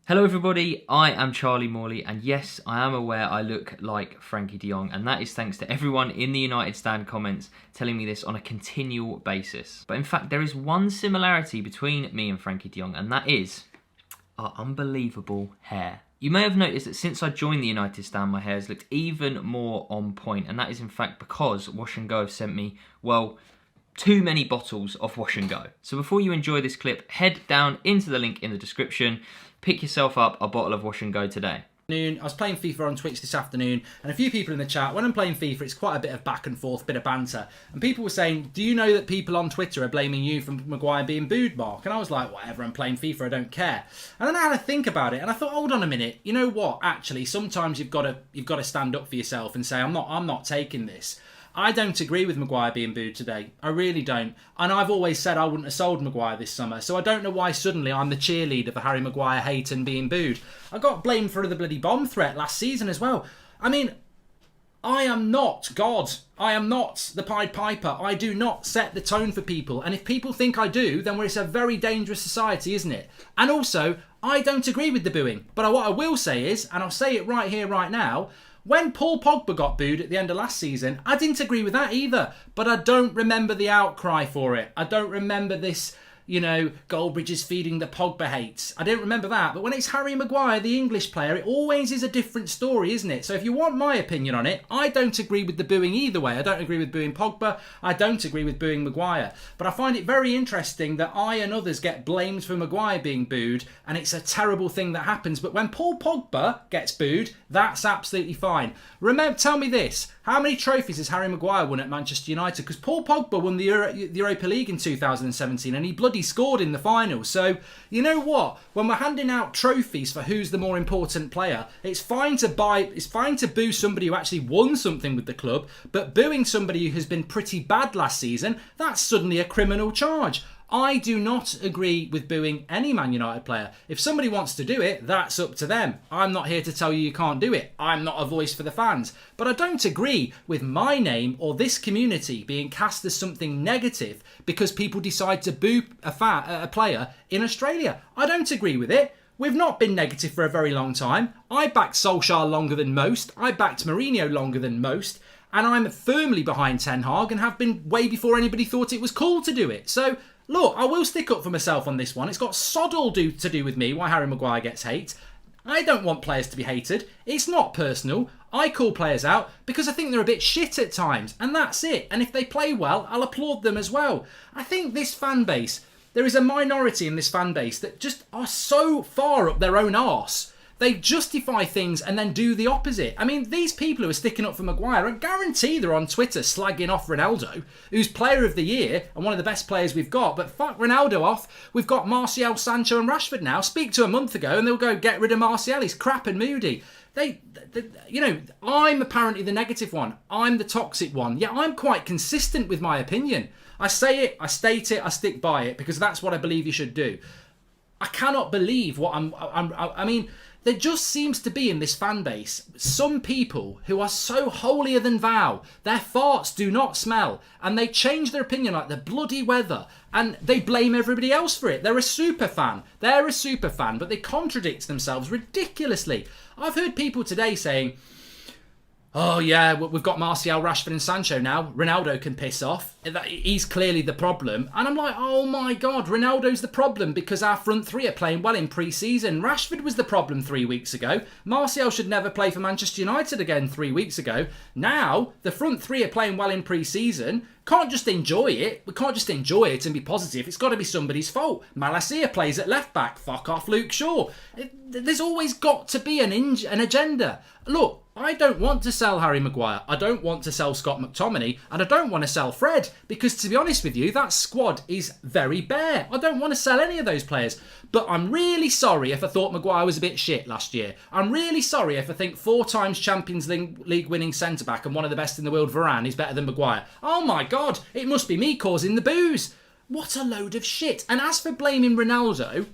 Hello everybody, I am Charlie Morley, and yes, I am aware I look like Frankie de Jong, and that is thanks to everyone in the United Stand comments telling me this on a continual basis. But in fact, there is one similarity between me and Frankie de Jong, and that is our unbelievable hair. You may have noticed that since I joined the United Stand, my hair has looked even more on point, and that is in fact because Wash and Go have sent me, well, too many bottles of Wash and Go. So before you enjoy this clip, head down into the link in the description, pick yourself up a bottle of Wash and Go today. I was playing FIFA on Twitch this afternoon, and a few people in the chat, when I'm playing FIFA, it's quite a bit of back and forth, bit of banter, and people were saying, do you know that people on Twitter are blaming you for Maguire being booed, Mark? And I was like, whatever, I'm playing FIFA, I don't care. And then I had to think about it, and I thought, hold on a minute, you know what, actually, sometimes you've got to stand up for yourself and say, I'm not taking this. I don't agree with Maguire being booed today. I really don't. And I've always said I wouldn't have sold Maguire this summer, so I don't know why suddenly I'm the cheerleader for Harry Maguire hate and being booed. I got blamed for the bloody bomb threat last season as well. I mean, I am not God. I am not the Pied Piper. I do not set the tone for people. And if people think I do, then it's a very dangerous society, isn't it? And also, I don't agree with the booing. But what I will say is, and I'll say it right here, right now, when Paul Pogba got booed at the end of last season, I didn't agree with that either. But I don't remember the outcry for it. I don't remember this, Goldbridge is feeding the Pogba hates. I don't remember that. But when it's Harry Maguire, the English player, it always is a different story, isn't it? So if you want my opinion on it, I don't agree with the booing either way. I don't agree with booing Pogba. I don't agree with booing Maguire. But I find it very interesting that I and others get blamed for Maguire being booed, and it's a terrible thing that happens. But when Paul Pogba gets booed, that's absolutely fine. Remember, tell me this. How many trophies has Harry Maguire won at Manchester United? Because Paul Pogba won the Europa League in 2017 and he bloody scored in the final. So, you know what? When we're handing out trophies for who's the more important player, it's fine to boo somebody who actually won something with the club, but booing somebody who has been pretty bad last season, that's suddenly a criminal charge. I do not agree with booing any Man United player. If somebody wants to do it, that's up to them. I'm not here to tell you can't do it. I'm not a voice for the fans. But I don't agree with my name or this community being cast as something negative because people decide to boo a player in Australia. I don't agree with it. We've not been negative for a very long time. I backed Solskjaer longer than most. I backed Mourinho longer than most. And I'm firmly behind Ten Hag and have been way before anybody thought it was cool to do it. So, look, I will stick up for myself on this one. It's got sod all to do with me why Harry Maguire gets hate. I don't want players to be hated. It's not personal. I call players out because I think they're a bit shit at times. And that's it. And if they play well, I'll applaud them as well. I think this fan base, there is a minority in this fan base that just are so far up their own arse. They justify things and then do the opposite. I mean, these people who are sticking up for Maguire, I guarantee they're on Twitter slagging off Ronaldo, who's player of the year and one of the best players we've got. But fuck Ronaldo off. We've got Martial, Sancho and Rashford now. Speak to a month ago and they'll go get rid of Martial. He's crap and moody. I'm apparently the negative one. I'm the toxic one. Yeah, I'm quite consistent with my opinion. I say it, I state it, I stick by it because that's what I believe you should do. I cannot believe what I mean, there just seems to be in this fan base some people who are so holier than thou. Their farts do not smell and they change their opinion like the bloody weather and they blame everybody else for it. They're a super fan. They're a super fan, but they contradict themselves ridiculously. I've heard people today saying, oh yeah, we've got Martial, Rashford and Sancho now. Ronaldo can piss off. He's clearly the problem. And I'm like, oh my God, Ronaldo's the problem because our front three are playing well in pre-season. Rashford was the problem 3 weeks ago. Martial should never play for Manchester United again 3 weeks ago. Now, the front three are playing well in pre-season. Can't just enjoy it. We can't just enjoy it and be positive. It's got to be somebody's fault. Malacia plays at left back. Fuck off Luke Shaw. There's always got to be an agenda. Look, I don't want to sell Harry Maguire. I don't want to sell Scott McTominay. And I don't want to sell Fred. Because to be honest with you, that squad is very bare. I don't want to sell any of those players. But I'm really sorry if I thought Maguire was a bit shit last year. I'm really sorry if I think 4 times Champions League winning centre-back and one of the best in the world, Varane, is better than Maguire. Oh my God, it must be me causing the boos. What a load of shit. And as for blaming Ronaldo,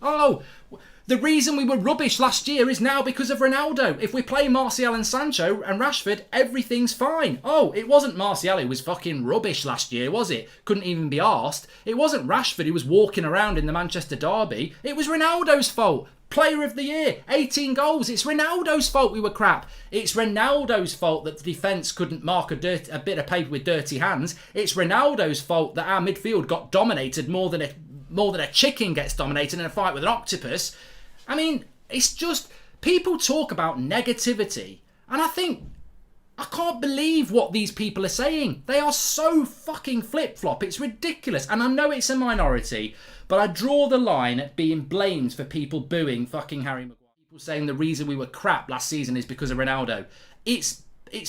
the reason we were rubbish last year is now because of Ronaldo. If we play Martial and Sancho and Rashford, everything's fine. Oh, it wasn't Martial who was fucking rubbish last year, was it? Couldn't even be arsed. It wasn't Rashford who was walking around in the Manchester derby. It was Ronaldo's fault. Player of the year, 18 goals. It's Ronaldo's fault we were crap. It's Ronaldo's fault that the defence couldn't mark a bit of paper with dirty hands. It's Ronaldo's fault that our midfield got dominated more than a chicken gets dominated in a fight with an octopus. I mean, it's just, people talk about negativity, and I can't believe what these people are saying. They are so fucking flip-flop. It's ridiculous. And I know it's a minority, but I draw the line at being blamed for people booing fucking Harry Maguire. People saying the reason we were crap last season is because of Ronaldo. It's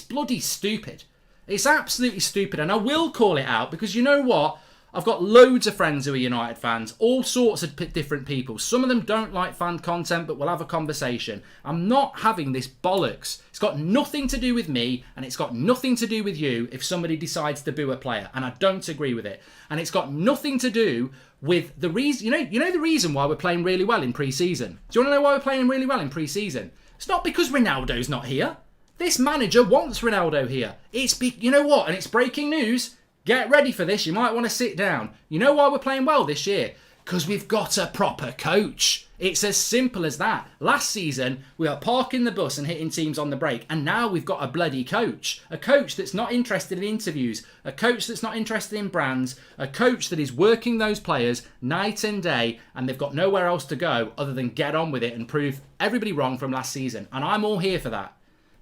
bloody stupid. It's absolutely stupid. And I will call it out because you know what? I've got loads of friends who are United fans, all sorts of different people. Some of them don't like fan content, but we'll have a conversation. I'm not having this bollocks. It's got nothing to do with me, and it's got nothing to do with you if somebody decides to boo a player, and I don't agree with it. And it's got nothing to do with the reason, you know the reason why we're playing really well in pre-season? Do you want to know why we're playing really well in pre-season? It's not because Ronaldo's not here. This manager wants Ronaldo here. You know what? And it's breaking news. Get ready for this. You might want to sit down. You know why we're playing well this year? Because we've got a proper coach. It's as simple as that. Last season, we were parking the bus and hitting teams on the break. And now we've got a bloody coach. A coach that's not interested in interviews. A coach that's not interested in brands. A coach that is working those players night and day. And they've got nowhere else to go other than get on with it and prove everybody wrong from last season. And I'm all here for that.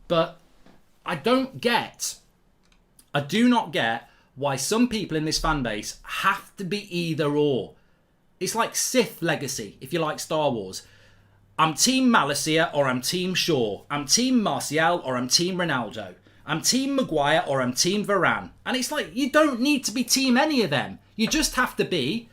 But I do not get why some people in this fan base have to be either or. It's like Sith legacy, if you like Star Wars. I'm Team Malaysia or I'm Team Shaw. I'm Team Martial or I'm Team Ronaldo. I'm Team Maguire or I'm Team Varane. And it's like, you don't need to be Team any of them. You just have to be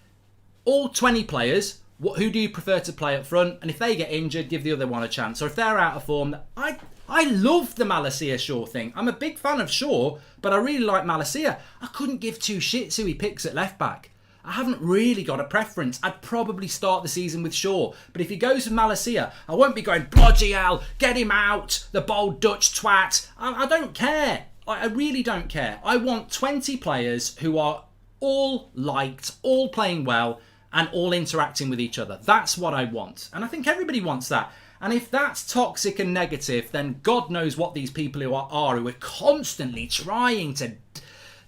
all 20 players. Who do you prefer to play up front? And if they get injured, give the other one a chance. Or if they're out of form, I love the Malaysia Shaw thing. I'm a big fan of Shaw, but I really like Malaysia. I couldn't give two shits who he picks at left back. I haven't really got a preference. I'd probably start the season with Shaw. But if he goes with Malaysia, I won't be going, bloody hell, get him out, the bold Dutch twat. I don't care. I really don't care. I want 20 players who are all liked, all playing well, and all interacting with each other. That's what I want. And I think everybody wants that. And if that's toxic and negative, then God knows what these people who are constantly trying to...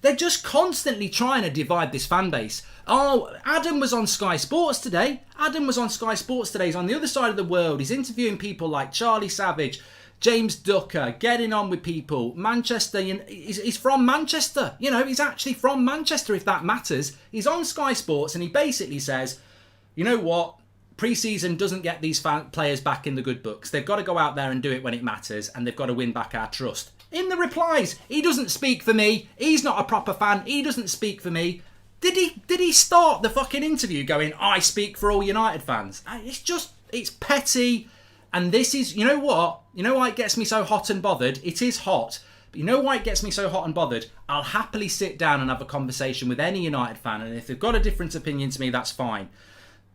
They're just constantly trying to divide this fan base. Oh, Adam was on Sky Sports today. He's on the other side of the world. He's interviewing people like Charlie Savage, James Ducker, getting on with people. Manchester, he's from Manchester. He's actually from Manchester, if that matters. He's on Sky Sports and he basically says, you know what? Pre-season doesn't get these players back in the good books. They've got to go out there and do it when it matters, and they've got to win back our trust. In the replies, he doesn't speak for me. He's not a proper fan. He doesn't speak for me. Did he start the fucking interview going, I speak for all United fans? It's petty. And this is, you know what? You know why it gets me so hot and bothered? It is hot. But you know why it gets me so hot and bothered? I'll happily sit down and have a conversation with any United fan. And if they've got a different opinion to me, that's fine.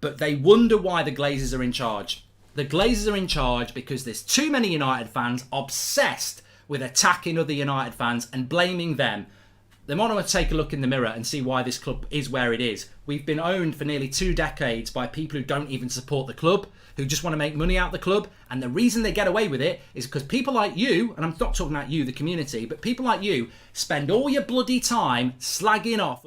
But they wonder why the Glazers are in charge. The Glazers are in charge because there's too many United fans obsessed with attacking other United fans and blaming them. They want to take a look in the mirror and see why this club is where it is. We've been owned for nearly 2 decades by people who don't even support the club, who just want to make money out the club. And the reason they get away with it is because people like you, and I'm not talking about you, the community, but people like you spend all your bloody time slagging off